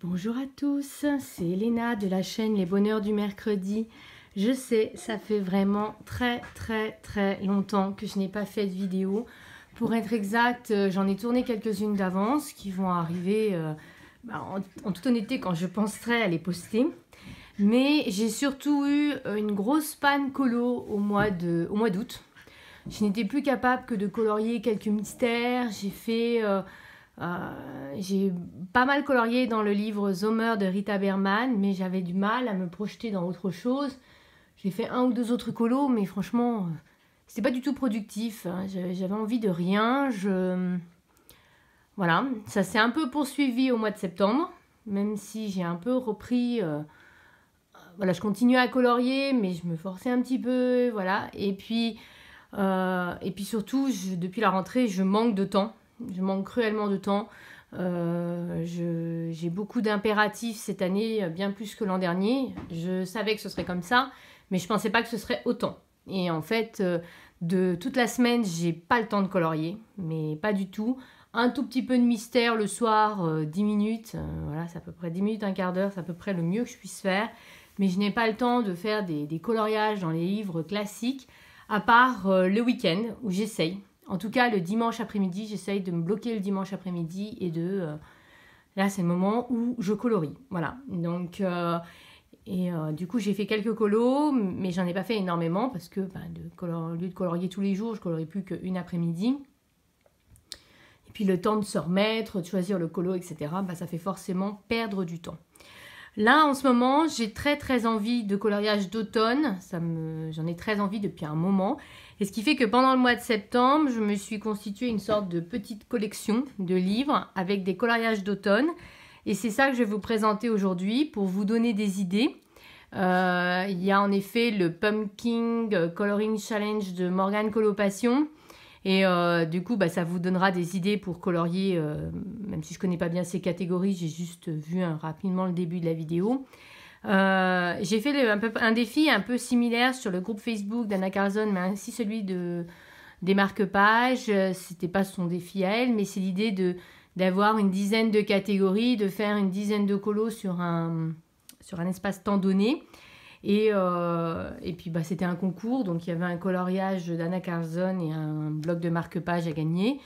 Bonjour à tous, c'est Elena de la chaîne Les Bonheurs du Mercredi. Je sais, ça fait vraiment très longtemps que je n'ai pas fait de vidéo. Pour être exact, j'en ai tourné quelques-unes d'avance qui vont arriver en toute honnêteté quand je penserai à les poster. Mais j'ai surtout eu une grosse panne colo au mois d'août. Je n'étais plus capable que de colorier quelques mystères. J'ai pas mal colorié dans le livre Sommer de Rita Berman, mais j'avais du mal à me projeter dans autre chose. J'ai fait un ou deux autres colos, mais franchement, c'était pas du tout productif. J'avais envie de rien. Voilà, ça s'est un peu poursuivi au mois de septembre, même si j'ai un peu repris. Voilà, je continuais à colorier, mais je me forçais un petit peu, voilà. Et puis surtout, depuis la rentrée, je manque de temps. Je manque cruellement de temps. J'ai beaucoup d'impératifs cette année, bien plus que l'an dernier. Je savais que ce serait comme ça, mais je ne pensais pas que ce serait autant. Et en fait, de toute la semaine, j'ai pas le temps de colorier, mais pas du tout. Un tout petit peu de mystère le soir, 10 minutes. Voilà, c'est à peu près 10 minutes, un quart d'heure, c'est à peu près le mieux que je puisse faire. Mais je n'ai pas le temps de faire des coloriages dans les livres classiques, à part le week-end où j'essaye. En tout cas, le dimanche après-midi, j'essaye de me bloquer le dimanche après-midi et là, c'est le moment où je colorie. Voilà. Donc, du coup, j'ai fait quelques colos, mais j'en ai pas fait énormément parce que au lieu de colorier tous les jours, je colorie plus qu'une après-midi. Et puis, le temps de se remettre, de choisir le colo, etc., ça fait forcément perdre du temps. Là, en ce moment, j'ai très envie de coloriage d'automne. J'en ai très envie depuis un moment. Et ce qui fait que pendant le mois de septembre, je me suis constitué une sorte de petite collection de livres avec des coloriages d'automne. Et c'est ça que je vais vous présenter aujourd'hui pour vous donner des idées. Il y a en effet le Pumpkin Coloring Challenge de Morgane Colopassion. Et du coup, ça vous donnera des idées pour colorier, même si je ne connais pas bien ces catégories, j'ai juste vu rapidement le début de la vidéo. J'ai fait un défi un peu similaire sur le groupe Facebook d'Anna Carlson, mais ainsi celui des marque-pages. C'était pas son défi à elle, mais c'est l'idée d'avoir une dizaine de catégories, de faire une dizaine de colos sur un espace-temps donné. Et puis c'était un concours, donc il y avait un coloriage d'Anna Carlson et un bloc de marque-page à gagner.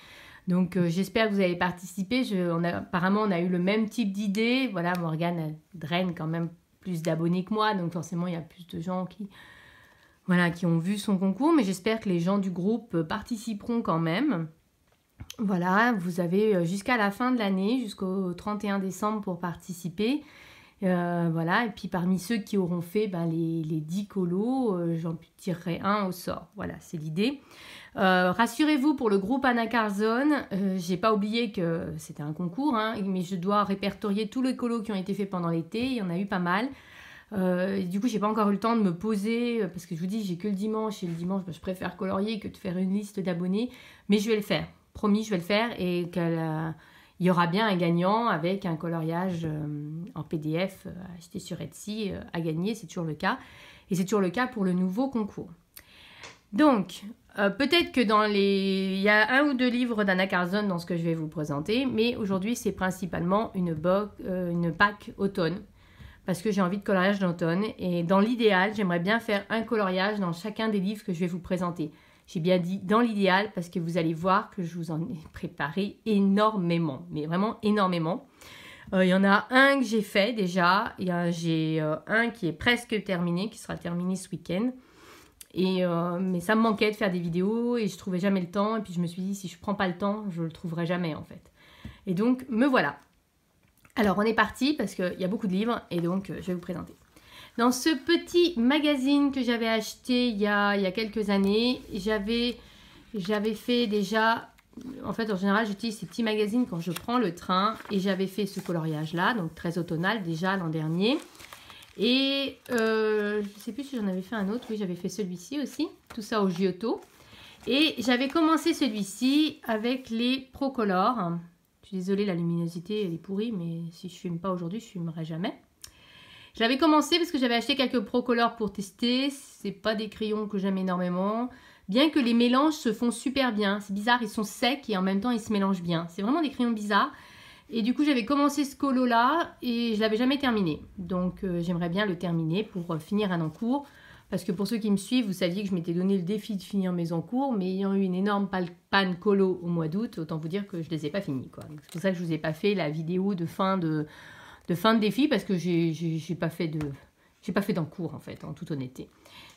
Donc j'espère que vous avez participé. Apparemment, on a eu le même type d'idée. Voilà, Morgane draine quand même plus d'abonnés que moi, donc forcément il y a plus de gens qui ont vu son concours, mais j'espère que les gens du groupe participeront quand même. Voilà, vous avez jusqu'à la fin de l'année, jusqu'au 31 décembre pour participer. Voilà, et puis parmi ceux qui auront fait les 10 colos, j'en tirerai un au sort. Voilà, c'est l'idée. Rassurez-vous, pour le groupe Anna Carlson, j'ai pas oublié que c'était un concours, mais je dois répertorier tous les colos qui ont été faits pendant l'été. Il y en a eu pas mal. Du coup, j'ai pas encore eu le temps de me poser parce que je vous dis, j'ai que le dimanche et le dimanche, je préfère colorier que de faire une liste d'abonnés. Mais je vais le faire. Promis, je vais le faire et il y aura bien un gagnant avec un coloriage en PDF acheté sur Etsy à gagner, c'est toujours le cas. Et c'est toujours le cas pour le nouveau concours. Donc, peut-être que il y a un ou deux livres d'Anna Carlson dans ce que je vais vous présenter, mais aujourd'hui, c'est principalement une pack automne, parce que j'ai envie de coloriage d'automne. Et dans l'idéal, j'aimerais bien faire un coloriage dans chacun des livres que je vais vous présenter. J'ai bien dit dans l'idéal parce que vous allez voir que je vous en ai préparé énormément, mais vraiment énormément. Il y en a un que j'ai fait déjà, j'ai un qui est presque terminé, qui sera terminé ce week-end. Mais ça me manquait de faire des vidéos et je trouvais jamais le temps. Et puis je me suis dit, si je prends pas le temps, je le trouverai jamais en fait. Et donc, me voilà. Alors, on est parti parce qu'il y a beaucoup de livres et donc je vais vous présenter. Dans ce petit magazine que j'avais acheté il y a quelques années, j'avais fait déjà... En fait, en général, j'utilise ces petits magazines quand je prends le train. Et j'avais fait ce coloriage-là, donc très automnal déjà l'an dernier. Et je ne sais plus si j'en avais fait un autre. Oui, j'avais fait celui-ci aussi. Tout ça au Giotto. Et j'avais commencé celui-ci avec les Procolor. Je suis désolée, la luminosité, elle est pourrie. Mais si je ne filme pas aujourd'hui, je ne filmerai jamais. Je l'avais commencé parce que j'avais acheté quelques Procolor pour tester. C'est pas des crayons que j'aime énormément. Bien que les mélanges se font super bien. C'est bizarre, ils sont secs et en même temps ils se mélangent bien. C'est vraiment des crayons bizarres. Et du coup, j'avais commencé ce colo-là et je l'avais jamais terminé. Donc, j'aimerais bien le terminer pour finir un encours. Parce que pour ceux qui me suivent, vous saviez que je m'étais donné le défi de finir mes encours. Mais ayant eu une énorme panne colo au mois d'août, autant vous dire que je ne les ai pas finis, quoi. C'est pour ça que je ne vous ai pas fait la vidéo de fin de défi. Parce que j'ai pas fait d'encours, en fait, en toute honnêteté.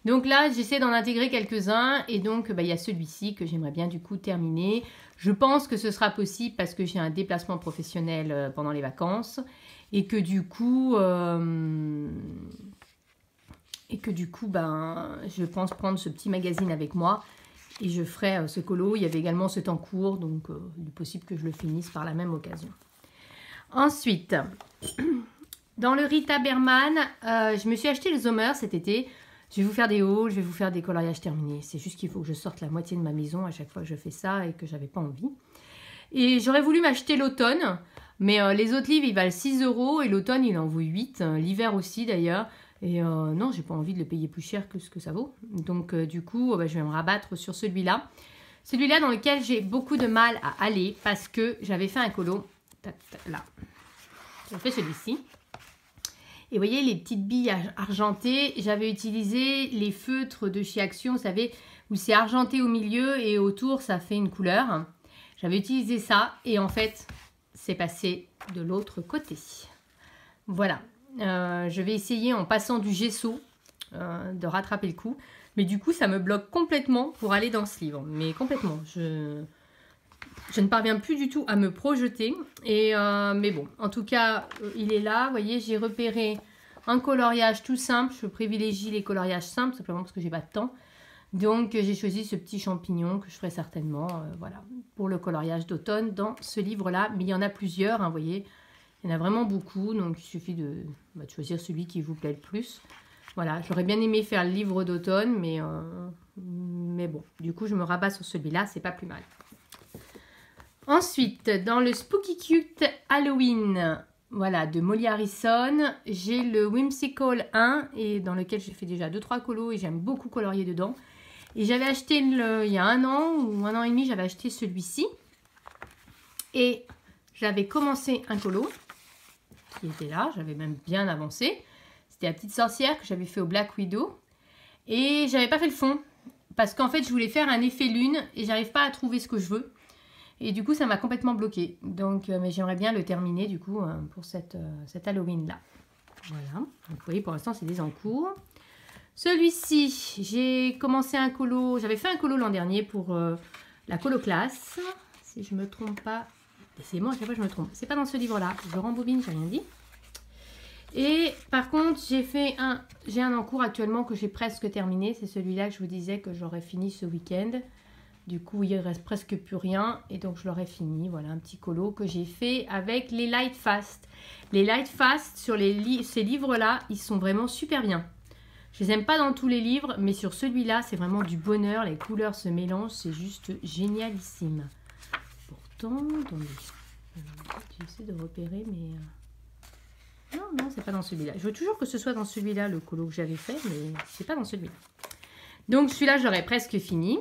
Donc là, j'essaie d'en intégrer quelques-uns. Et donc, il y a celui-ci que j'aimerais bien, du coup, terminer. Je pense que ce sera possible parce que j'ai un déplacement professionnel pendant les vacances. Et que du coup, je pense prendre ce petit magazine avec moi. Et je ferai ce colo. Il y avait également cet encours. Donc, il est possible que je le finisse par la même occasion. Ensuite... Dans le Rita Berman, je me suis acheté le Zoomer cet été. Je vais vous faire des hauls, je vais vous faire des coloriages terminés. C'est juste qu'il faut que je sorte la moitié de ma maison à chaque fois que je fais ça et que j'avais pas envie. Et j'aurais voulu m'acheter l'automne, mais les autres livres ils valent 6 € et l'automne il en vaut 8, l'hiver aussi d'ailleurs. Et non, j'ai pas envie de le payer plus cher que ce que ça vaut. Donc du coup, je vais me rabattre sur celui-là. Celui-là dans lequel j'ai beaucoup de mal à aller parce que j'avais fait un colo. Là, j'ai fait celui-ci. Et vous voyez les petites billes argentées, j'avais utilisé les feutres de chez Action, vous savez, où c'est argenté au milieu et autour ça fait une couleur. J'avais utilisé ça et en fait, c'est passé de l'autre côté. Voilà, je vais essayer en passant du gesso de rattraper le coup. Mais du coup, ça me bloque complètement pour aller dans ce livre. Mais complètement, je ne parviens plus du tout à me projeter. Mais bon, en tout cas, il est là. Vous voyez, j'ai repéré un coloriage tout simple. Je privilégie les coloriages simples, simplement parce que j'ai pas de temps. Donc, j'ai choisi ce petit champignon que je ferai certainement voilà, pour le coloriage d'automne dans ce livre-là. Mais il y en a plusieurs, hein, vous voyez. Il y en a vraiment beaucoup. Donc, il suffit de choisir celui qui vous plaît le plus. Voilà, j'aurais bien aimé faire le livre d'automne, mais bon, du coup, je me rabats sur celui-là. C'est pas plus mal. Ensuite, dans le Spooky Cute Halloween, voilà, de Molly Harrison, j'ai le Whimsical 1, et dans lequel j'ai fait déjà 2-3 colos, et j'aime beaucoup colorier dedans. Et j'avais acheté, il y a 1 an ou 1 an et demi, j'avais acheté celui-ci. Et j'avais commencé un colo, qui était là, j'avais même bien avancé. C'était la petite sorcière que j'avais fait au Black Widow. Et j'avais pas fait le fond, parce qu'en fait, je voulais faire un effet lune, et j'arrive pas à trouver ce que je veux. Et du coup, ça m'a complètement bloqué. Donc, mais j'aimerais bien le terminer, du coup, pour cette Halloween-là. Voilà. Donc, vous voyez, pour l'instant, c'est des en cours. Celui-ci, j'ai commencé un colo. J'avais fait un colo l'an dernier pour la colo classe. Si je ne me trompe pas. C'est moi, à chaque fois, je me trompe. C'est pas dans ce livre-là. Je rembobine, j'ai rien dit. Et par contre, j'ai un en cours actuellement que j'ai presque terminé. C'est celui-là que je vous disais que j'aurais fini ce week-end. Du coup, il ne reste presque plus rien. Et donc, je l'aurai fini. Voilà, un petit colo que j'ai fait avec les Light Fast. Les Light Fast, sur ces livres-là, ils sont vraiment super bien. Je les aime pas dans tous les livres, mais sur celui-là, c'est vraiment du bonheur. Les couleurs se mélangent. C'est juste génialissime. Pourtant, attendez. J'essaie de repérer, mais... Non, c'est pas dans celui-là. Je veux toujours que ce soit dans celui-là, le colo que j'avais fait, mais c'est pas dans celui-là. Donc, celui-là, j'aurais presque fini.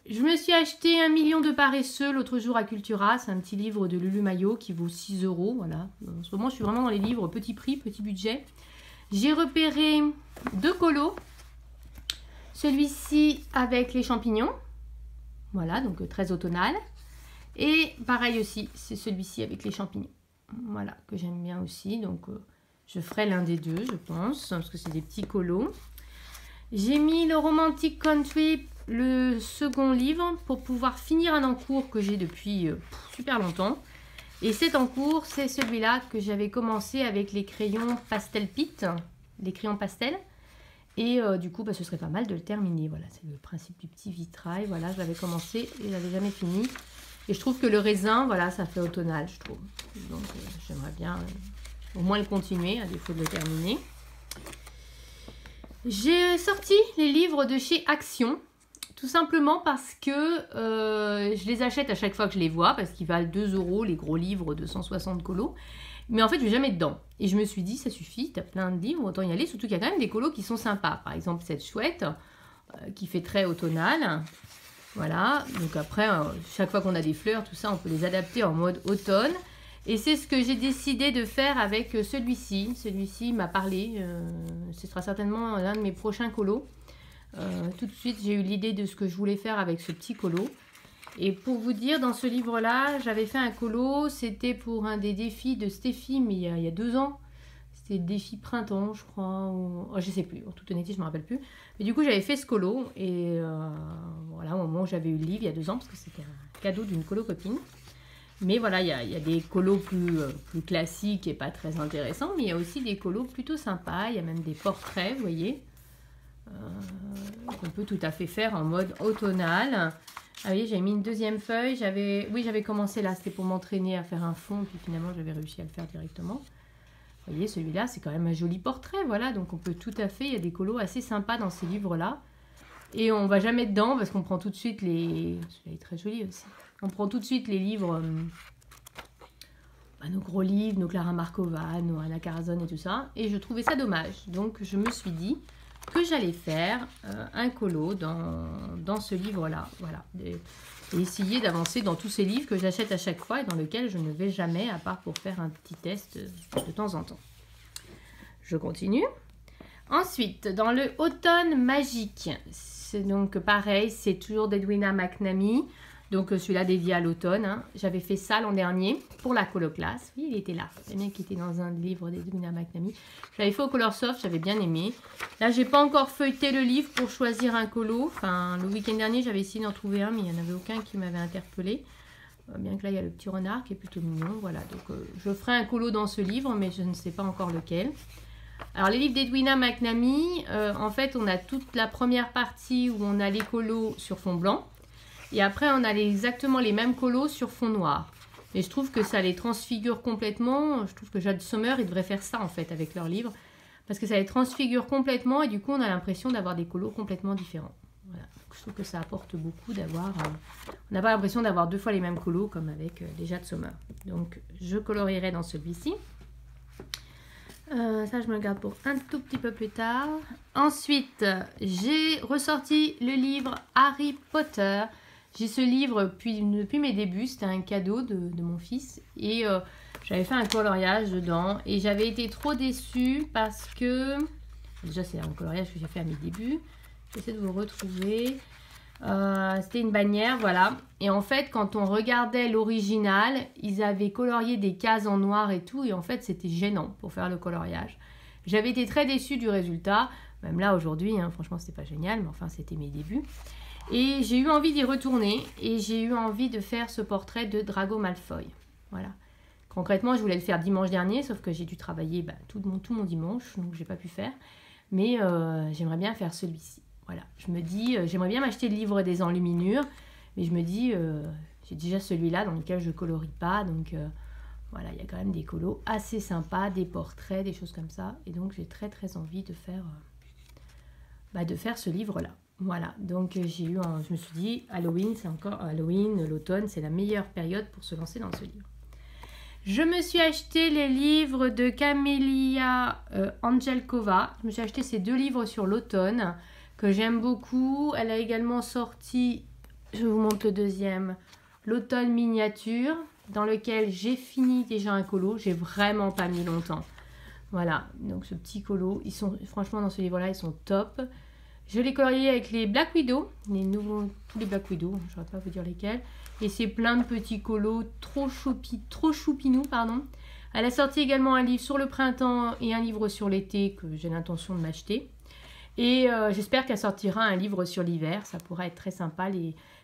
Je me suis acheté 1 million de paresseux l'autre jour à Cultura. C'est un petit livre de Lulu Maillot qui vaut 6 €. Voilà. En ce moment, je suis vraiment dans les livres petit prix, petit budget. J'ai repéré 2 colos. Celui-ci avec les champignons. Voilà, donc très automnal. Et pareil aussi, c'est celui-ci avec les champignons. Voilà, que j'aime bien aussi. Donc, je ferai l'un des deux, je pense, parce que c'est des petits colos. J'ai mis le Romantic Country, le second livre, pour pouvoir finir un encours que j'ai depuis super longtemps. Et cet encours, c'est celui-là que j'avais commencé avec les crayons Pastel Pit, les crayons pastel. Et du coup, ce serait pas mal de le terminer. Voilà, c'est le principe du petit vitrail. Voilà, je l'avais commencé et je l'avais jamais fini. Et je trouve que le raisin, voilà, ça fait automnal, je trouve. Donc, j'aimerais bien au moins le continuer, à défaut de le terminer. J'ai sorti les livres de chez Action, tout simplement parce que je les achète à chaque fois que je les vois, parce qu'ils valent 2 € les gros livres de 160 colos. Mais en fait, je ne vais jamais dedans. Et je me suis dit, ça suffit, tu as plein de livres, autant y aller. Surtout qu'il y a quand même des colos qui sont sympas. Par exemple, cette chouette qui fait très automnal. Voilà, donc après, chaque fois qu'on a des fleurs, tout ça, on peut les adapter en mode automne. Et c'est ce que j'ai décidé de faire avec celui-ci. Celui-ci m'a parlé. Ce sera certainement l'un de mes prochains colos. Tout de suite, j'ai eu l'idée de ce que je voulais faire avec ce petit colo. Et pour vous dire, dans ce livre-là, j'avais fait un colo. C'était pour un des défis de Steffi, mais il y a 2 ans. C'était le défi printemps, je crois. Ou... Oh, je ne sais plus. En toute honnêteté, je ne me rappelle plus. Mais du coup, j'avais fait ce colo. Et voilà, au moment où j'avais eu le livre, il y a 2 ans, parce que c'était un cadeau d'une colo copine. Mais voilà, il y a des colos plus classiques et pas très intéressants, mais il y a aussi des colos plutôt sympas. Il y a même des portraits, vous voyez, qu'on peut tout à fait faire en mode automnal. Ah oui, j'ai mis une deuxième feuille. J'avais commencé là, c'était pour m'entraîner à faire un fond, puis finalement j'avais réussi à le faire directement. Vous voyez, celui-là, c'est quand même un joli portrait, voilà. Donc on peut tout à fait, il y a des colos assez sympas dans ces livres-là. Et on va jamais dedans parce qu'on prend tout de suite les... Celui-là est très joli aussi. On prend tout de suite les livres, nos gros livres, nos Clara Markova, nos Anna Karazon et tout ça. Et je trouvais ça dommage. Donc je me suis dit que j'allais faire un colo dans ce livre-là. Voilà. Et essayer d'avancer dans tous ces livres que j'achète à chaque fois et dans lesquels je ne vais jamais, à part pour faire un petit test de temps en temps. Je continue. Ensuite, dans le Automne magique, c'est donc pareil, c'est toujours d'Edwina McNamee. Donc celui-là dédié à l'automne. Hein. J'avais fait ça l'an dernier pour la coloclasse. Oui, il était là. C'est bien qu'il était dans un livre d'Edwina McNamee. J'avais fait au Color Soft, j'avais bien aimé. Là, j'ai pas encore feuilleté le livre pour choisir un colo. Enfin, le week-end dernier, j'avais essayé d'en trouver un, mais il n'y en avait aucun qui m'avait interpellé. Bien que là, il y a le petit renard qui est plutôt mignon. Voilà, donc je ferai un colo dans ce livre, mais je ne sais pas encore lequel. Alors, les livres d'Edwina McNamee, en fait, on a toute la première partie où on a les colos sur fond blanc. Et après, on a exactement les mêmes colos sur fond noir. Et je trouve que ça les transfigure complètement. Je trouve que Jade Sommer, ils devraient faire ça, en fait, avec leurs livres. Parce que ça les transfigure complètement. Et du coup, on a l'impression d'avoir des colos complètement différents. Voilà. Donc, je trouve que ça apporte beaucoup d'avoir... on n'a pas l'impression d'avoir 2 fois les mêmes colos, comme avec les Jade Sommer. Donc, je colorierai dans celui-ci. Ça, je me le garde pour un tout petit peu plus tard. Ensuite, j'ai ressorti le livre Harry Potter. J'ai ce livre depuis mes débuts, c'était un cadeau de mon fils et j'avais fait un coloriage dedans et j'avais été trop déçue parce que, déjà c'est un coloriage que j'ai fait à mes débuts, j'essaie de vous retrouver, c'était une bannière, voilà, et en fait quand on regardait l'original, ils avaient colorié des cases en noir et tout et en fait c'était gênant pour faire le coloriage. J'avais été très déçue du résultat, même là aujourd'hui, hein, franchement c'était pas génial, mais enfin c'était mes débuts. Et j'ai eu envie d'y retourner et j'ai eu envie de faire ce portrait de Drago Malfoy. Voilà. Concrètement, je voulais le faire dimanche dernier, sauf que j'ai dû travailler tout mon dimanche, donc j'ai pas pu faire. Mais j'aimerais bien faire celui-ci. Voilà. Je me dis, j'aimerais bien m'acheter le livre des enluminures, mais je me dis, j'ai déjà celui-là dans lequel je colorie pas, donc voilà, il y a quand même des colos assez sympas, des portraits, des choses comme ça. Et donc j'ai très très envie de faire ce livre-là. Voilà, donc je me suis dit, Halloween, c'est encore Halloween, l'automne, c'est la meilleure période pour se lancer dans ce livre. Je me suis acheté les livres de Camelia Angelkova. Je me suis acheté ces 2 livres sur l'automne que j'aime beaucoup. Elle a également sorti, je vous montre le deuxième, l'automne miniature, dans lequel j'ai fini déjà un colo. J'ai vraiment pas mis longtemps. Voilà, donc ce petit colo, franchement dans ce livre-là, ils sont top. Je l'ai colorié avec les Black Widow, tous les Black Widow, je ne saurais pas vous dire lesquels. Et c'est plein de petits colos trop choupinous, pardon. Elle a sorti également un livre sur le printemps et un livre sur l'été que j'ai l'intention de m'acheter. Et j'espère qu'elle sortira un livre sur l'hiver, ça pourrait être très sympa.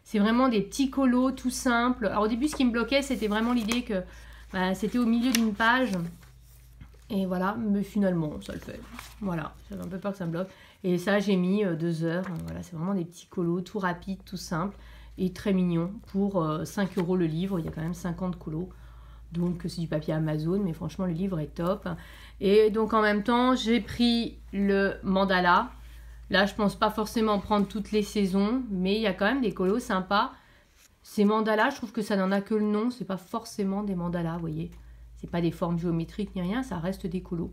C'est vraiment des petits colos tout simples. Alors au début, ce qui me bloquait, c'était vraiment l'idée que c'était au milieu d'une page. Et voilà, mais finalement, ça le fait. Voilà, j'avais un peu peur que ça me bloque. Et ça, j'ai mis 2 heures. Voilà, c'est vraiment des petits colos, tout rapides, tout simples et très mignons. Pour 5 € le livre, il y a quand même 50 colos. Donc, c'est du papier Amazon, mais franchement, le livre est top. Et donc, en même temps, j'ai pris le mandala. Là, je pense pas forcément prendre toutes les saisons, mais il y a quand même des colos sympas. Ces mandalas, je trouve que ça n'en a que le nom. C'est pas forcément des mandalas, vous voyez. C'est pas des formes géométriques ni rien, ça reste des colos.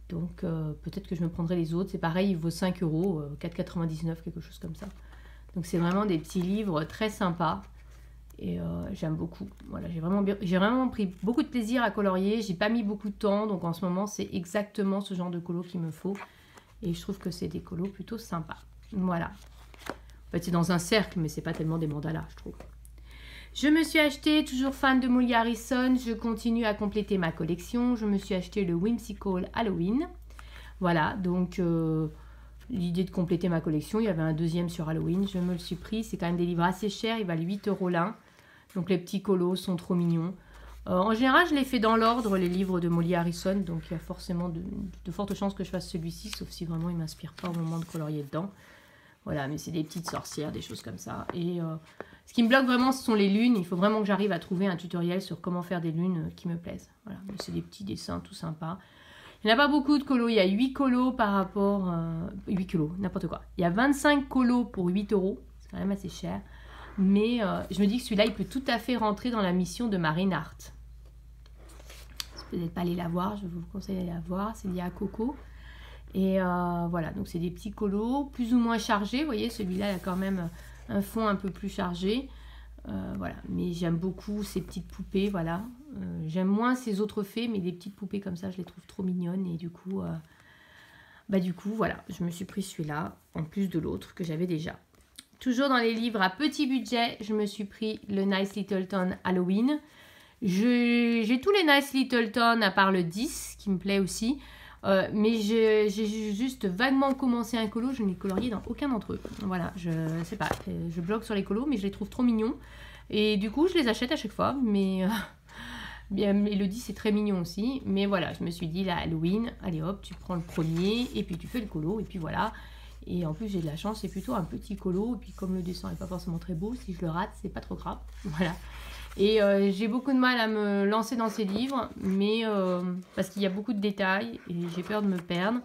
Donc peut-être que je me prendrai les autres. C'est pareil, il vaut 5 €, 4,99 €, quelque chose comme ça. Donc c'est vraiment des petits livres très sympas. Et j'aime beaucoup. Voilà, j'ai vraiment pris beaucoup de plaisir à colorier. J'ai pas mis beaucoup de temps, donc en ce moment, c'est exactement ce genre de colo qu'il me faut. Et je trouve que c'est des colos plutôt sympas. Voilà. En fait, c'est dans un cercle, mais c'est pas tellement des mandalas, je trouve. Je me suis acheté, toujours fan de Molly Harrison, je continue à compléter ma collection. Je me suis acheté le Whimsical Halloween. Voilà, donc l'idée de compléter ma collection, il y avait un deuxième sur Halloween, je me le suis pris. C'est quand même des livres assez chers, ils valent 8 € l'un. Donc les petits colos sont trop mignons. En général, je les fais dans l'ordre, les livres de Molly Harrison, donc il y a forcément de fortes chances que je fasse celui-ci, sauf si vraiment il ne m'inspire pas au moment de colorier dedans. Voilà, mais c'est des petites sorcières, des choses comme ça. Et ce qui me bloque vraiment, ce sont les lunes. Il faut vraiment que j'arrive à trouver un tutoriel sur comment faire des lunes qui me plaisent. Voilà, mais c'est des petits dessins tout sympas. Il n'y en a pas beaucoup de colos. Il y a 8 colos par rapport... 8 colos, n'importe quoi. Il y a 25 colos pour 8 €. C'est quand même assez cher. Mais je me dis que celui-là, il peut tout à fait rentrer dans la mission de Marine Art. Peut-être pas aller la voir, je vous conseille d'aller la voir. C'est lié à Coco. Et voilà, donc c'est des petits colos plus ou moins chargés. Vous voyez, celui-là, il a quand même un fond un peu plus chargé. Voilà, mais j'aime beaucoup ces petites poupées, voilà. J'aime moins ces autres fées, mais des petites poupées comme ça, je les trouve trop mignonnes. Et du coup, voilà, je me suis pris celui-là, en plus de l'autre que j'avais déjà. Toujours dans les livres à petit budget, je me suis pris le Nice Littleton Halloween. J'ai tous les Nice Littleton à part le 10, qui me plaît aussi. Mais j'ai juste vaguement commencé un colo, je n'ai colorié dans aucun d'entre eux. Voilà, je sais pas, je bloque sur les colos, mais je les trouve trop mignons. Et du coup, je les achète à chaque fois, mais le 10 c'est très mignon aussi. Mais voilà, je me suis dit, là, Halloween, allez hop, tu prends le premier, et puis tu fais le colo, et puis voilà. Et en plus, j'ai de la chance, c'est plutôt un petit colo, et puis comme le dessin n'est pas forcément très beau, si je le rate, c'est pas trop grave. Voilà. Et j'ai beaucoup de mal à me lancer dans ces livres, mais parce qu'il y a beaucoup de détails et j'ai peur de me perdre.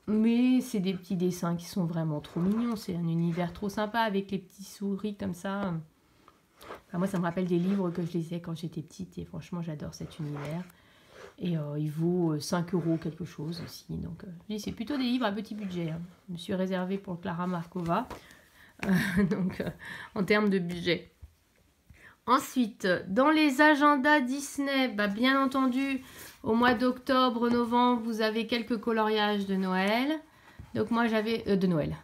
Mais c'est des petits dessins qui sont vraiment trop mignons. C'est un univers trop sympa avec les petits souris comme ça. Enfin, moi, ça me rappelle des livres que je lisais quand j'étais petite et franchement, j'adore cet univers. Et il vaut 5 € quelque chose aussi. Donc, c'est plutôt des livres à petit budget. Hein. Je me suis réservée pour Clara Markova. Donc, en termes de budget. Ensuite, dans les agendas Disney, bien entendu, au mois d'octobre, novembre, vous avez quelques coloriages de Noël. Donc moi j'avais... de Noël,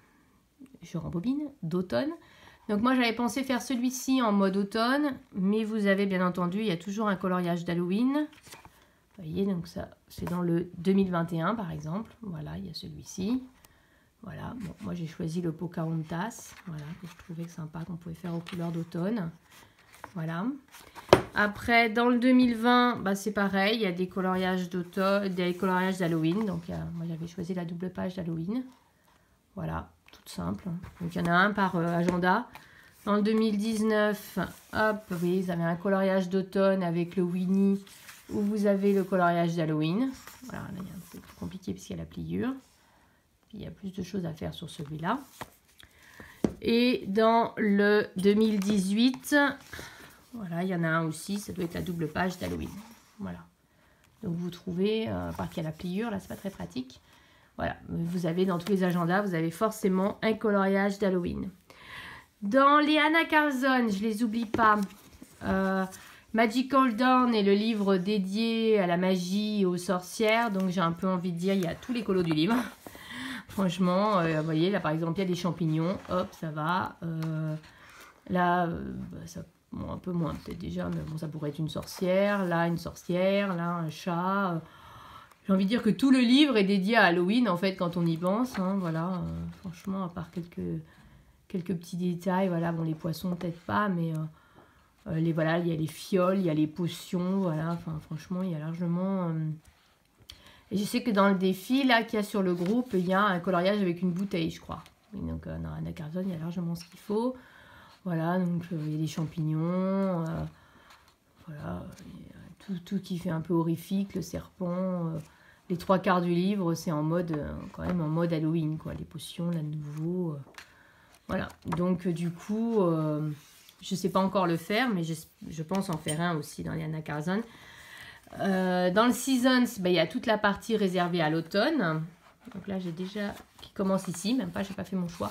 je rembobine, d'automne. Donc moi j'avais pensé faire celui-ci en mode automne, mais vous avez bien entendu, il y a toujours un coloriage d'Halloween. Vous voyez, donc ça, c'est dans le 2021 par exemple. Voilà, il y a celui-ci. Voilà, bon, moi j'ai choisi le Pocahontas, voilà, que je trouvais sympa, qu'on pouvait faire aux couleurs d'automne. Voilà. Après, dans le 2020, c'est pareil. Il y a des coloriages d'automne, des coloriages d'Halloween. Donc, moi, j'avais choisi la double page d'Halloween. Voilà, toute simple. Donc, il y en a un par agenda. En 2019, hop, vous voyez, vous avez un coloriage d'automne avec le Winnie où vous avez le coloriage d'Halloween. Voilà, là, il y a un peu plus compliqué puisqu'il y a la pliure. Puis, il y a plus de choses à faire sur celui-là. Et dans le 2018... Voilà, il y en a un aussi, ça doit être la double page d'Halloween. Voilà. Donc vous trouvez, par qu'il y a la pliure, là c'est pas très pratique. Voilà, vous avez dans tous les agendas, vous avez forcément un coloriage d'Halloween. Dans les Anna Carlson, je les oublie pas. Magical Dawn est le livre dédié à la magie et aux sorcières. Donc j'ai un peu envie de dire, il y a tous les colos du livre. Franchement, vous voyez, là par exemple, il y a des champignons. Hop, ça va. Là, ça... Bon, un peu moins peut-être déjà, mais bon, ça pourrait être une sorcière, là un chat. J'ai envie de dire que tout le livre est dédié à Halloween, en fait, quand on y pense. Hein, voilà, franchement, à part quelques petits détails, voilà, bon, les poissons peut-être pas, mais voilà, il y a les fioles, il y a les potions, voilà, enfin, franchement, il y a largement... Et je sais que dans le défi, là, qu'il y a sur le groupe, il y a un coloriage avec une bouteille, je crois. Oui, donc, dans Anna Carlson, il y a largement ce qu'il faut. Voilà, donc il y a des champignons, voilà, tout qui fait un peu horrifique, le serpent, les 3/4 du livre, c'est en mode, quand même en mode Halloween, quoi, les potions, là, de nouveau, voilà, donc du coup, je ne sais pas encore le faire, mais je pense en faire un aussi dans les Anna Carlson. Dans le Seasons, il y a toute la partie réservée à l'automne, donc là, j'ai déjà, qui commence ici, même pas, j'ai pas fait mon choix.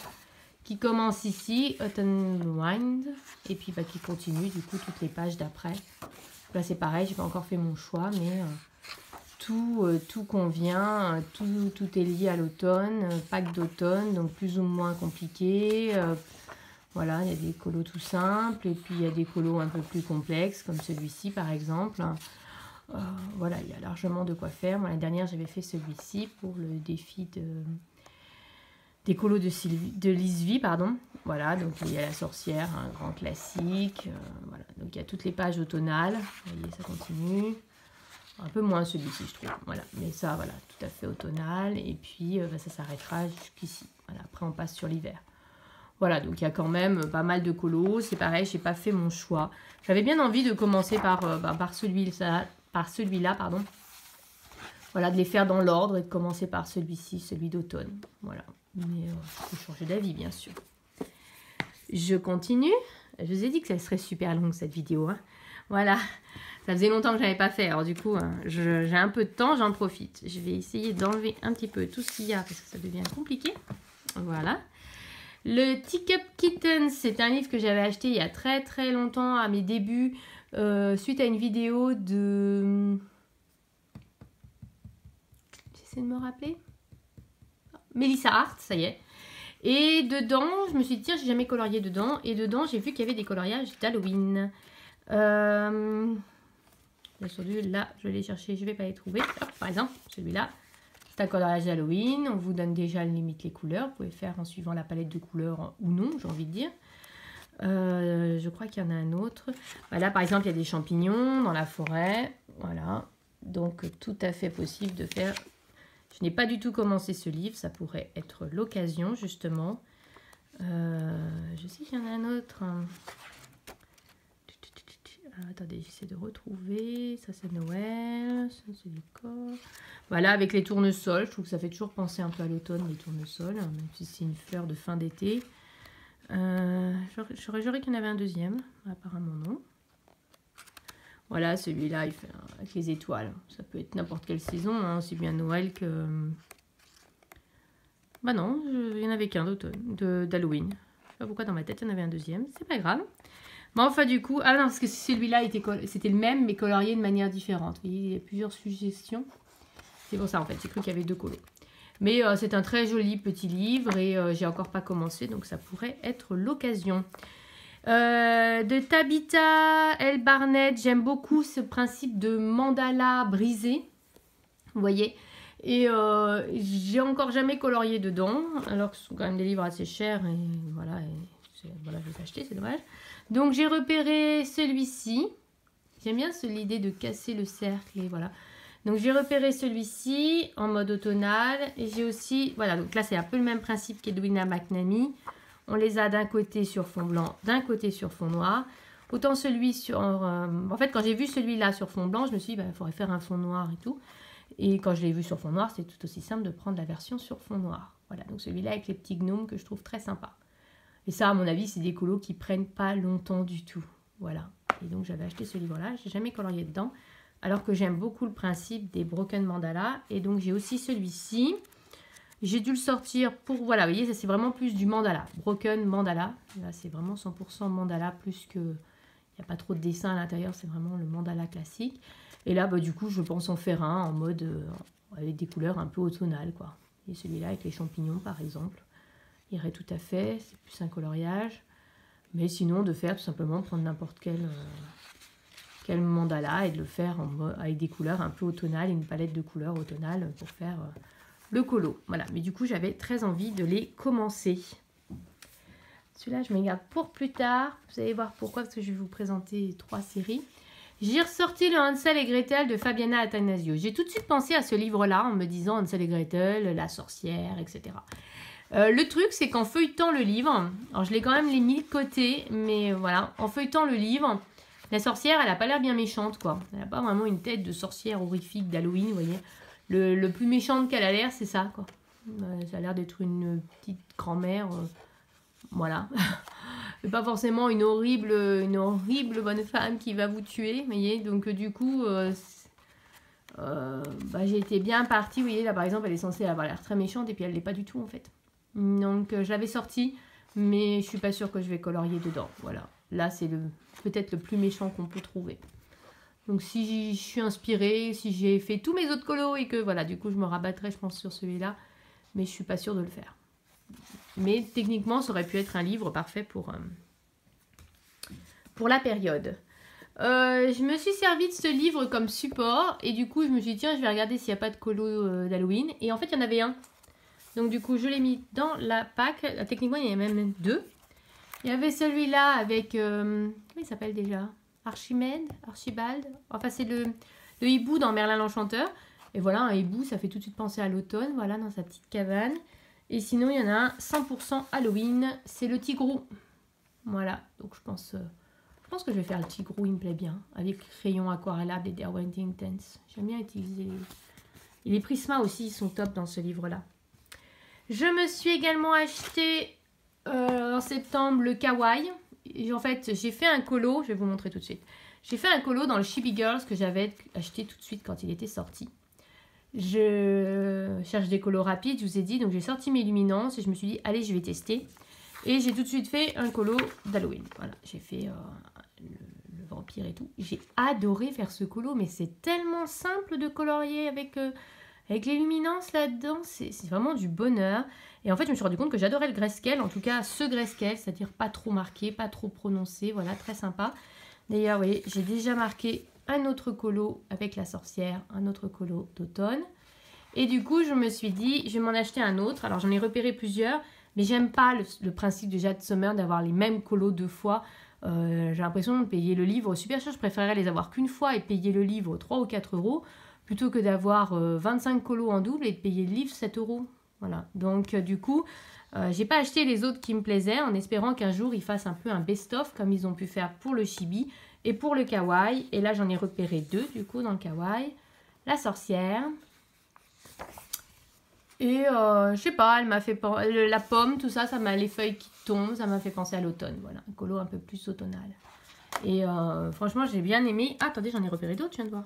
qui commence ici, Autumn Wind, et puis qui continue du coup toutes les pages d'après. Là c'est pareil, j'ai pas encore fait mon choix, mais tout convient, tout est lié à l'automne, pack d'automne, donc plus ou moins compliqué. Voilà, il y a des colos tout simples, et puis il y a des colos un peu plus complexes, comme celui-ci par exemple. Voilà, il y a largement de quoi faire. Moi, l'année dernière, j'avais fait celui-ci pour le défi des colos de Lisvie, pardon. Voilà, donc il y a la sorcière, un grand classique. Voilà, donc il y a toutes les pages automnales. Vous voyez, ça continue. Un peu moins celui-ci, je trouve. Voilà, mais ça, voilà, tout à fait automnal. Et puis, ça s'arrêtera jusqu'ici. Voilà, après, on passe sur l'hiver. Voilà, donc il y a quand même pas mal de colos. C'est pareil, je n'ai pas fait mon choix. J'avais bien envie de commencer par celui-là, pardon. Voilà, de les faire dans l'ordre et de commencer par celui-ci, celui d'automne. Voilà, mais je peux changer d'avis, bien sûr. Je continue. Je vous ai dit que ça serait super long, cette vidéo. Hein. Voilà, ça faisait longtemps que je n'avais pas fait. Alors du coup, j'ai un peu de temps, j'en profite. Je vais essayer d'enlever un petit peu tout ce qu'il y a parce que ça devient compliqué. Voilà. Le Teacup Kitten, c'est un livre que j'avais acheté il y a très très longtemps, à mes débuts, suite à une vidéo de... J'essaie de me rappeler. Mélissa Hart, ça y est. Et dedans, je me suis dit, tiens, j'ai jamais colorié dedans. Et dedans, j'ai vu qu'il y avait des coloriages d'Halloween. Bien entendu, là, je vais les chercher, je vais pas les trouver. Hop, par exemple, celui-là. C'est un coloriage d'Halloween. On vous donne déjà limite les couleurs. Vous pouvez faire en suivant la palette de couleurs ou non, j'ai envie de dire. Je crois qu'il y en a un autre. Là, par exemple, il y a des champignons dans la forêt. Voilà. Donc, tout à fait possible de faire... Je n'ai pas du tout commencé ce livre. Ça pourrait être l'occasion, justement. Je sais qu'il y en a un autre. Attendez, j'essaie de retrouver. Ça, c'est Noël. Ça, c'est du corps. Voilà, avec les tournesols. Je trouve que ça fait toujours penser un peu à l'automne, les tournesols. Même si c'est une fleur de fin d'été. J'aurais qu'il y en avait un deuxième. Apparemment, non. Voilà, celui-là, il fait avec les étoiles. Ça peut être n'importe quelle saison. Hein, aussi bien Noël que... Bah non, il n'y en avait qu'un d'Halloween. Je sais pas pourquoi dans ma tête, il y en avait un deuxième. C'est pas grave. Bon, enfin, du coup... Ah non, parce que celui-là, c'était le même, mais colorié de manière différente. Vous voyez, il y a plusieurs suggestions. C'est pour ça, en fait. J'ai cru qu'il y avait deux colos. Mais c'est un très joli petit livre et j'ai encore pas commencé, donc ça pourrait être l'occasion. De Tabitha L. Barnett, j'aime beaucoup ce principe de mandala brisé. Vous voyez. Et j'ai encore jamais colorié dedans, alors que ce sont quand même des livres assez chers. Et voilà, voilà, je vais les acheter, c'est dommage. Donc j'ai repéré celui-ci. J'aime bien l'idée de casser le cercle et voilà. Donc j'ai repéré celui-ci en mode automnal. Et j'ai aussi, voilà, donc là c'est un peu le même principe qu'Edwina McNamee. On les a d'un côté sur fond blanc, d'un côté sur fond noir. Autant celui sur... en fait, quand j'ai vu celui-là sur fond blanc, je me suis dit, il faudrait faire un fond noir et tout. Et quand je l'ai vu sur fond noir, c'est tout aussi simple de prendre la version sur fond noir. Voilà, donc celui-là avec les petits gnomes que je trouve très sympa. Et ça, à mon avis, c'est des colos qui prennent pas longtemps du tout. Voilà. Et donc, j'avais acheté ce livre-là. Je n'ai jamais colorié dedans. Alors que j'aime beaucoup le principe des broken mandala. Et donc, j'ai aussi celui-ci. J'ai dû le sortir pour... Voilà, vous voyez, ça c'est vraiment plus du mandala. Broken mandala. Là, c'est vraiment 100% mandala, plus que... Il n'y a pas trop de dessin à l'intérieur, c'est vraiment le mandala classique. Et là, du coup, je pense en faire un en mode... avec des couleurs un peu automnales, quoi. Et celui-là avec les champignons, par exemple. Il irait tout à fait. C'est plus un coloriage. Mais sinon, de faire tout simplement, prendre n'importe quel mandala et de le faire avec des couleurs un peu automnales, une palette de couleurs automnales pour faire... le colo, voilà. Mais du coup, j'avais très envie de les commencer. Celui-là, je me garde pour plus tard. Vous allez voir pourquoi, parce que je vais vous présenter 3 séries. J'ai ressorti le Hansel et Gretel de Fabiana Attanasio. J'ai tout de suite pensé à ce livre-là en me disant Hansel et Gretel, la sorcière, etc. Le truc, c'est qu'en feuilletant le livre, alors je l'ai quand même mis de côté, mais voilà, en feuilletant le livre, la sorcière, elle n'a pas l'air bien méchante, quoi. Elle n'a pas vraiment une tête de sorcière horrifique d'Halloween, vous voyez. Le plus méchante qu'elle a l'air, c'est ça, quoi. Ça a l'air d'être une petite grand-mère. Voilà. Pas forcément une horrible bonne femme qui va vous tuer, vous voyez. Donc, du coup, j'ai été bien partie. Vous voyez, là, par exemple, elle est censée avoir l'air très méchante et puis elle ne l'est pas du tout, en fait. Donc, je l'avais sortie mais je suis pas sûre que je vais colorier dedans. Voilà, là c'est peut-être le plus méchant qu'on peut trouver. Donc si je suis inspirée, si j'ai fait tous mes autres colos et que voilà, du coup je me rabattrai je pense sur celui-là, mais je suis pas sûre de le faire. Mais techniquement ça aurait pu être un livre parfait pour la période. Je me suis servi de ce livre comme support et du coup je me suis dit tiens je vais regarder s'il n'y a pas de colo d'Halloween et en fait il y en avait un. Donc du coup je l'ai mis dans la pack. Techniquement il y en a même deux. Il y avait celui-là avec comment il s'appelle déjà? Archibald. Enfin c'est le hibou dans Merlin l'Enchanteur. Et voilà, un hibou ça fait tout de suite penser à l'automne, voilà, dans sa petite cabane. Et sinon il y en a un 100% Halloween, c'est le tigrou. Voilà, donc je pense que je vais faire le tigrou, il me plaît bien. Avec crayon aquarellable et Derwent Intense. J'aime bien utiliser et les prismas aussi, ils sont top dans ce livre-là. Je me suis également acheté en septembre le kawaii. Et en fait, j'ai fait un colo, je vais vous montrer tout de suite. J'ai fait un colo dans le Chibi Girls que j'avais acheté tout de suite quand il était sorti. Je cherche des colos rapides, je vous ai dit, donc j'ai sorti mes luminances et je me suis dit, allez, je vais tester. Et j'ai tout de suite fait un colo d'Halloween. Voilà, j'ai fait le vampire et tout. J'ai adoré faire ce colo, mais c'est tellement simple de colorier avec les luminances là-dedans. C'est vraiment du bonheur. Et en fait, je me suis rendu compte que j'adorais le grayscale, en tout cas ce grayscale, c'est-à-dire pas trop marqué, pas trop prononcé. Voilà, très sympa. D'ailleurs, vous voyez, j'ai déjà marqué un autre colo avec la sorcière, un autre colo d'automne. Et du coup, je me suis dit, je vais m'en acheter un autre. Alors, j'en ai repéré plusieurs. Mais j'aime pas le principe de Jade Summer d'avoir les mêmes colos deux fois. J'ai l'impression de payer le livre super cher. Je préférerais les avoir qu'une fois et payer le livre 3 ou 4 euros plutôt que d'avoir 25 colos en double et de payer le livre 7 euros. Voilà. Donc du coup, j'ai pas acheté les autres qui me plaisaient en espérant qu'un jour ils fassent un peu un best-of comme ils ont pu faire pour le chibi et pour le kawaii. Et là, j'en ai repéré deux du coup dans le kawaii. La sorcière. Et je sais pas, elle m'a fait la pomme, tout ça, les feuilles qui tombent, ça m'a fait penser à l'automne. Voilà, un colo un peu plus automnal. Et franchement, j'ai bien aimé. Ah, attendez, j'en ai repéré d'autres, je viens de voir.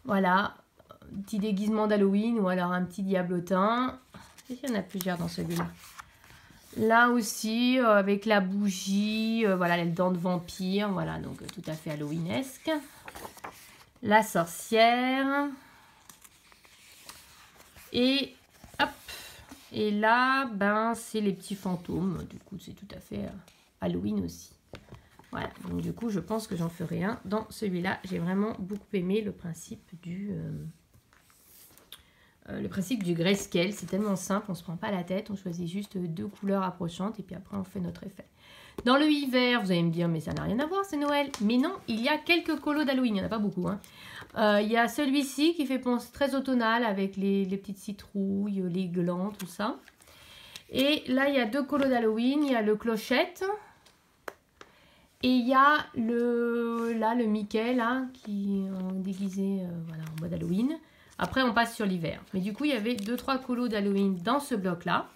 Voilà, un petit déguisement d'Halloween ou alors un petit diablotin. Il y en a plusieurs dans celui-là. Là aussi, avec la bougie, voilà, les dents de vampire, voilà, donc tout à fait halloweenesque. La sorcière. Et hop, et là, ben c'est les petits fantômes. Du coup, c'est tout à fait Halloween aussi. Voilà, donc du coup, je pense que j'en ferai un dans celui-là. J'ai vraiment beaucoup aimé le principe du grayscale. C'est tellement simple, on ne se prend pas la tête. On choisit juste deux couleurs approchantes et puis après, on fait notre effet. Dans le hiver, vous allez me dire, mais ça n'a rien à voir, c'est Noël. Mais non, il y a quelques colos d'Halloween, il n'y en a pas beaucoup. Hein. Il y a celui-ci qui fait penser très automnal avec les petites citrouilles, les glands, tout ça. Et là, il y a deux colos d'Halloween. Il y a le clochette. Et il y a le Mickey, là, qui est déguisé voilà, en mode Halloween. Après, on passe sur l'hiver. Mais du coup, il y avait 2-3 colos d'Halloween dans ce bloc-là.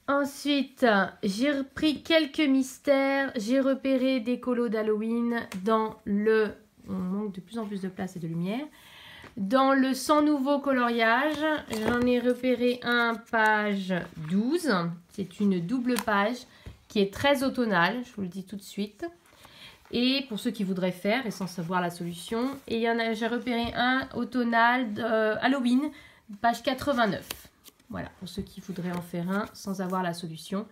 Ensuite, j'ai repris quelques mystères. J'ai repéré des colos d'Halloween dans le... On manque de plus en plus de place et de lumière. Dans le 100 nouveaux coloriages, j'en ai repéré un page 12. C'est une double page qui est très automnale, je vous le dis tout de suite. Et pour ceux qui voudraient faire et sans savoir la solution. Et j'ai repéré un automnal Halloween, page 89. Voilà, pour ceux qui voudraient en faire un sans avoir la solution.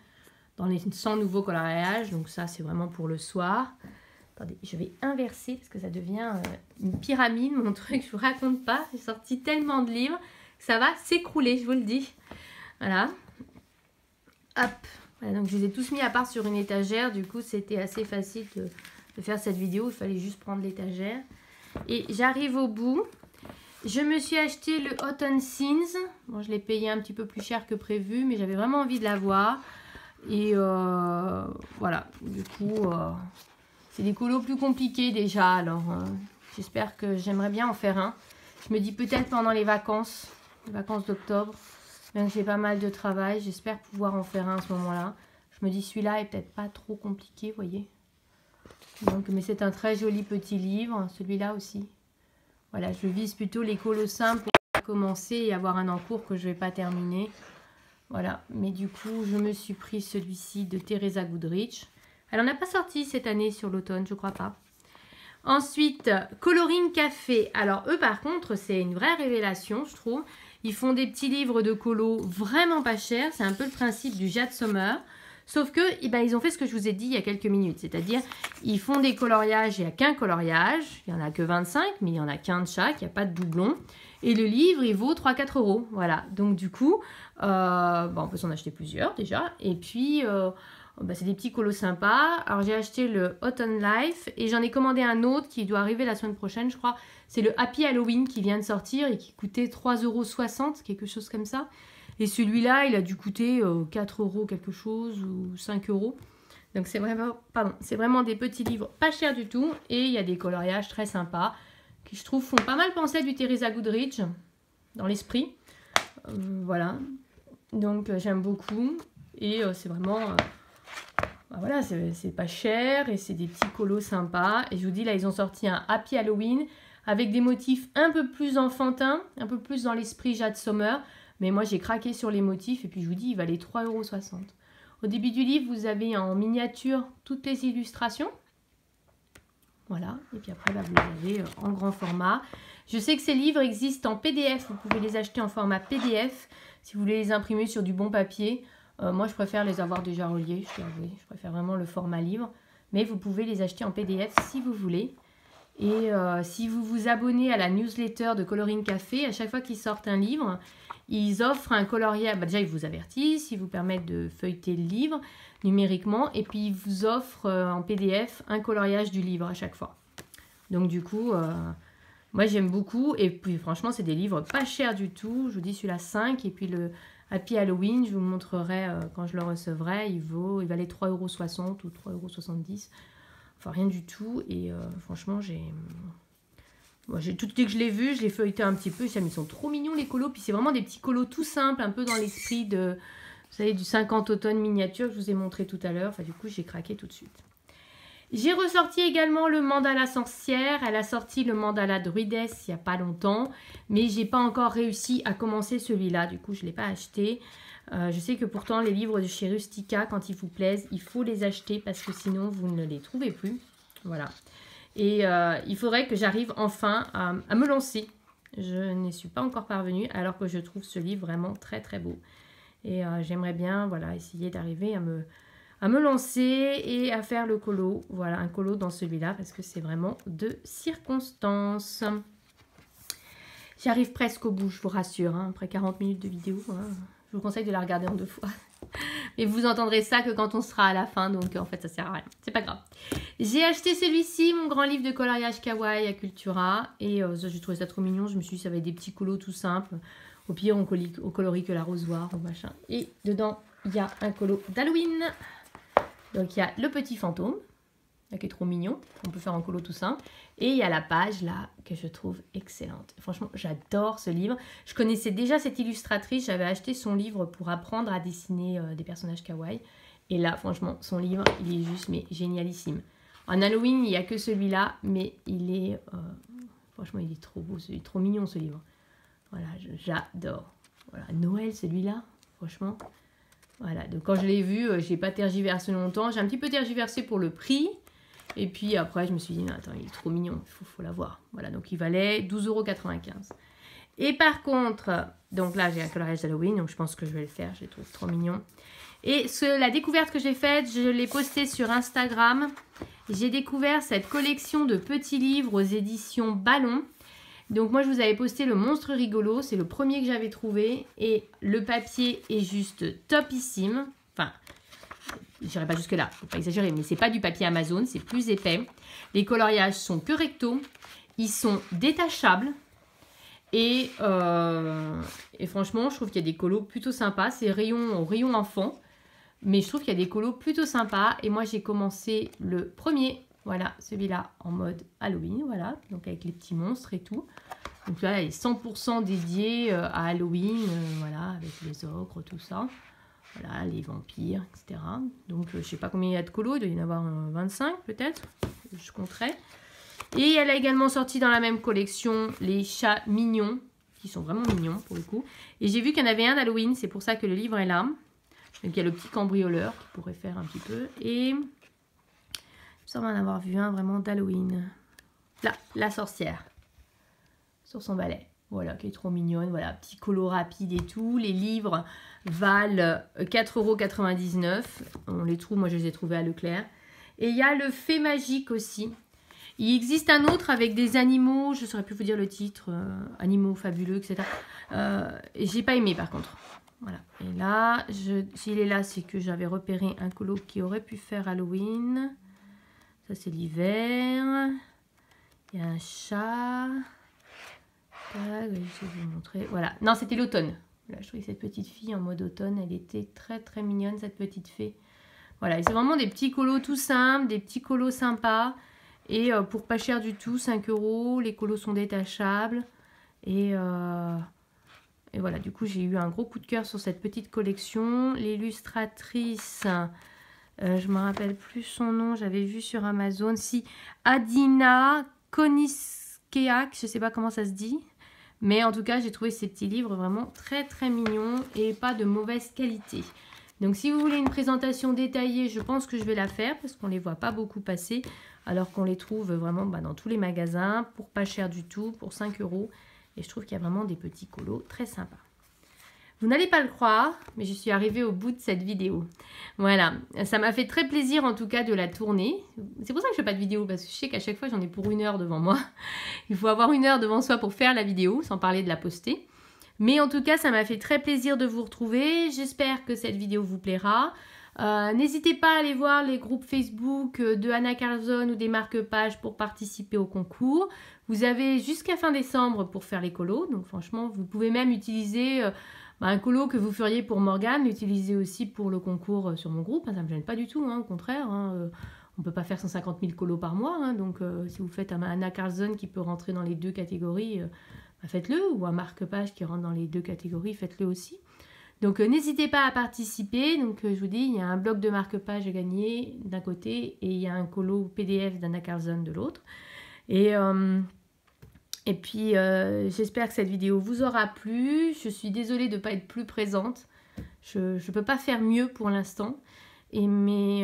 Dans les 100 nouveaux coloriages, donc ça c'est vraiment pour le soir. Attendez, je vais inverser parce que ça devient une pyramide, mon truc, je vous raconte pas. J'ai sorti tellement de livres que ça va s'écrouler, je vous le dis. Voilà. Hop. Voilà, donc je les ai tous mis à part sur une étagère. Du coup, c'était assez facile de faire cette vidéo. Il fallait juste prendre l'étagère. Et j'arrive au bout. Je me suis acheté le Hot and Scenes. Bon, je l'ai payé un petit peu plus cher que prévu, mais j'avais vraiment envie de l'avoir. Et voilà, du coup... c'est des colos plus compliqués déjà, alors j'espère que j'aimerais bien en faire un. Je me dis peut-être pendant les vacances d'octobre, même si j'ai pas mal de travail, j'espère pouvoir en faire un à ce moment-là. Je me dis celui-là est peut-être pas trop compliqué, vous voyez. Donc, mais c'est un très joli petit livre, celui-là aussi. Voilà, je vise plutôt les colos simples pour commencer et avoir un en cours que je vais pas terminer. Voilà, mais du coup, je me suis pris celui-ci de Teresa Goodrich. Elle n'en a pas sorti cette année sur l'automne, je crois pas. Ensuite, Coloring Café. Alors eux, par contre, c'est une vraie révélation, je trouve. Ils font des petits livres de colo vraiment pas chers. C'est un peu le principe du Jade Summer. Sauf que, eh ben, ils ont fait ce que je vous ai dit il y a quelques minutes. C'est-à-dire, ils font des coloriages, il n'y a qu'un coloriage. Il n'y en a que 25, mais il y en a qu'un de chaque. Il n'y a pas de doublon. Et le livre, il vaut 3-4 euros. Voilà. Donc, du coup, on peut s'en acheter plusieurs déjà. Et puis, c'est des petits colos sympas. Alors, j'ai acheté le Autumn Life. Et j'en ai commandé un autre qui doit arriver la semaine prochaine, je crois. C'est le Happy Halloween qui vient de sortir et qui coûtait 3,60 €, quelque chose comme ça. Et celui-là, il a dû coûter 4 € quelque chose ou 5 €. Donc c'est vraiment des petits livres pas chers du tout. Et il y a des coloriages très sympas qui, je trouve, font pas mal penser à du Teresa Goodrich dans l'esprit. Voilà. Donc j'aime beaucoup. Et c'est vraiment... voilà, c'est pas cher et c'est des petits colos sympas. Et je vous dis, là, ils ont sorti un Happy Halloween avec des motifs un peu plus enfantins, un peu plus dans l'esprit Jade Summer. Mais moi, j'ai craqué sur les motifs et puis je vous dis, il valait 3,60 €. Au début du livre, vous avez en miniature toutes les illustrations. Voilà. Et puis après, vous les avez en grand format. Je sais que ces livres existent en PDF. Vous pouvez les acheter en format PDF si vous voulez les imprimer sur du bon papier. Moi, je préfère les avoir déjà reliés. Je préfère vraiment le format livre. Mais vous pouvez les acheter en PDF si vous voulez. Et si vous vous abonnez à la newsletter de Coloring Café, à chaque fois qu'ils sortent un livre, ils offrent un coloriage. Déjà, ils vous avertissent, ils vous permettent de feuilleter le livre numériquement. Et puis, ils vous offrent en PDF un coloriage du livre à chaque fois. Donc, du coup, moi, j'aime beaucoup. Et puis, franchement, c'est des livres pas chers du tout. Je vous dis, celui-là, 5. Et puis, le Happy Halloween, je vous le montrerai quand je le recevrai. Il valait 3,60 € ou 3,70 €. Enfin, rien du tout. Et franchement, tout dès que je l'ai vu, je l'ai feuilleté un petit peu. Ils sont trop mignons, les colos. Puis c'est vraiment des petits colos tout simples, un peu dans l'esprit de, vous savez, du 50 automne miniature que je vous ai montré tout à l'heure. Enfin, du coup, j'ai craqué tout de suite. J'ai ressorti également le mandala sorcière. Elle a sorti le mandala druidesse il n'y a pas longtemps. Mais j'ai pas encore réussi à commencer celui-là. Du coup, je ne l'ai pas acheté. Je sais que pourtant, les livres de chez Rustica, quand ils vous plaisent, il faut les acheter parce que sinon, vous ne les trouvez plus. Voilà. Et il faudrait que j'arrive enfin à me lancer. Je n'y suis pas encore parvenue alors que je trouve ce livre vraiment très très beau. Et j'aimerais bien essayer d'arriver à me lancer et à faire le colo. Voilà, un colo dans celui-là parce que c'est vraiment de circonstance. J'arrive presque au bout, je vous rassure. Après 40 minutes de vidéo, je vous conseille de la regarder en 2 fois. Mais vous entendrez ça que quand on sera à la fin, donc en fait ça sert à rien, c'est pas grave. J'ai acheté celui-ci, mon grand livre de coloriage kawaii à Cultura, et j'ai trouvé ça trop mignon. Je me suis dit ça va être des petits colos tout simples. Au pire on colorie que l'arrosoir ou machin. Et dedans il y a un colo d'Halloween. Donc il y a le petit fantôme, là, qui est trop mignon, on peut faire en colo tout simple. Et il y a la page là que je trouve excellente. Franchement, j'adore ce livre. Je connaissais déjà cette illustratrice, j'avais acheté son livre pour apprendre à dessiner des personnages kawaii. Et là, franchement, son livre, il est juste génialissime. En Halloween, il n'y a que celui-là, mais il est... franchement, il est trop beau, il est trop mignon ce livre. Voilà, j'adore. Voilà, Noël celui-là, franchement. Voilà, donc quand je l'ai vu, je n'ai pas tergiversé longtemps. J'ai un petit peu tergiversé pour le prix. Et puis après, je me suis dit, attends, il est trop mignon, il faut l'avoir. Voilà, donc il valait 12,95 €. Et par contre, donc là, j'ai un coloriage d'Halloween, donc je pense que je vais le faire, je le trouve trop mignon. Et la découverte que j'ai faite, je l'ai postée sur Instagram. J'ai découvert cette collection de petits livres aux éditions Ballon. Donc moi, je vous avais posté le Monstre Rigolo, c'est le premier que j'avais trouvé. Et le papier est juste topissime. Enfin... je n'irai pas jusque là, faut pas exagérer, mais c'est pas du papier Amazon, c'est plus épais. Les coloriages sont que recto, ils sont détachables et franchement, je trouve qu'il y a des colos plutôt sympas. C'est rayon enfant, mais je trouve qu'il y a des colos plutôt sympas. Et moi, j'ai commencé le premier, voilà, celui-là en mode Halloween, voilà, donc avec les petits monstres et tout. Donc là, il est 100% dédié à Halloween, voilà, avec les ogres, tout ça. Voilà, les vampires, etc. Donc, je ne sais pas combien il y a de colos. Il doit y en avoir 25 peut-être. Je compterai. Et elle a également sorti dans la même collection les chats mignons qui sont vraiment mignons pour le coup. Et j'ai vu qu'il y en avait un d'Halloween, c'est pour ça que le livre est là. Donc il y a le petit cambrioleur qui pourrait faire un petit peu. Et il me semble en avoir vu un vraiment d'Halloween. Là, la sorcière. Sur son balai. Voilà, qui est trop mignonne. Voilà, petit colo rapide et tout. Les livres valent 4,99 €. On les trouve, moi je les ai trouvés à Leclerc. Et il y a le fait magique aussi. Il existe un autre avec des animaux, je ne saurais plus vous dire le titre, animaux fabuleux, etc. Et j'ai pas aimé par contre. Voilà. Et là, s'il est là, c'est que j'avais repéré un colo qui aurait pu faire Halloween. Ça, c'est l'hiver. Il y a un chat. Je vais vous montrer. Voilà. Non, c'était l'automne. Là, je trouvais cette petite fille en mode automne, elle était très très mignonne, cette petite fée. Voilà, c'est vraiment des petits colos tout simples, des petits colos sympas. Et pour pas cher du tout, 5 €. Les colos sont détachables. Et voilà, du coup, j'ai eu un gros coup de cœur sur cette petite collection. L'illustratrice, je me rappelle plus son nom, j'avais vu sur Amazon. Si, Adina Koniskeak, je sais pas comment ça se dit. Mais en tout cas, j'ai trouvé ces petits livres vraiment très très mignons et pas de mauvaise qualité. Donc si vous voulez une présentation détaillée, je pense que je vais la faire parce qu'on ne les voit pas beaucoup passer. Alors qu'on les trouve vraiment dans tous les magasins pour pas cher du tout, pour 5 €. Et je trouve qu'il y a vraiment des petits colos très sympas. Vous n'allez pas le croire, mais je suis arrivée au bout de cette vidéo. Voilà, ça m'a fait très plaisir en tout cas de la tourner. C'est pour ça que je ne fais pas de vidéo, parce que je sais qu'à chaque fois j'en ai pour 1 heure devant moi. Il faut avoir 1 heure devant soi pour faire la vidéo, sans parler de la poster. Mais en tout cas, ça m'a fait très plaisir de vous retrouver. J'espère que cette vidéo vous plaira. N'hésitez pas à aller voir les groupes Facebook de Anna Carlson ou des marque-pages pour participer au concours. Vous avez jusqu'à fin décembre pour faire les colos. Donc franchement, vous pouvez même utiliser un colo que vous feriez pour Morgane, l'utiliser aussi pour le concours sur mon groupe. Ça ne me gêne pas du tout, au contraire. On ne peut pas faire 150 000 colos par mois. Donc si vous faites un Anna Carlson qui peut rentrer dans les 2 catégories, faites-le. Ou un marque-page qui rentre dans les 2 catégories, faites-le aussi. Donc n'hésitez pas à participer. Donc je vous dis, il y a un bloc de marque-page à gagner d'un côté et il y a un colo PDF d'Anna Carlson de l'autre. Et puis j'espère que cette vidéo vous aura plu. Je suis désolée de ne pas être plus présente. Je ne peux pas faire mieux pour l'instant. Mais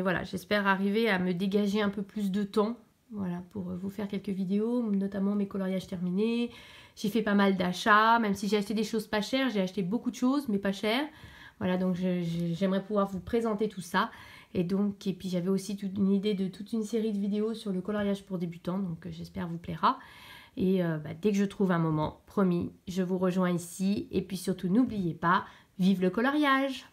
voilà, j'espère arriver à me dégager un peu plus de temps. Voilà, pour vous faire quelques vidéos, notamment mes coloriages terminés. J'ai fait pas mal d'achats, même si j'ai acheté des choses pas chères, j'ai acheté beaucoup de choses, mais pas chères. Voilà, donc j'aimerais pouvoir vous présenter tout ça. Et puis j'avais aussi une idée de toute une série de vidéos sur le coloriage pour débutants, donc j'espère vous plaira. Et dès que je trouve un moment, promis, je vous rejoins ici. Et puis surtout, n'oubliez pas, vive le coloriage!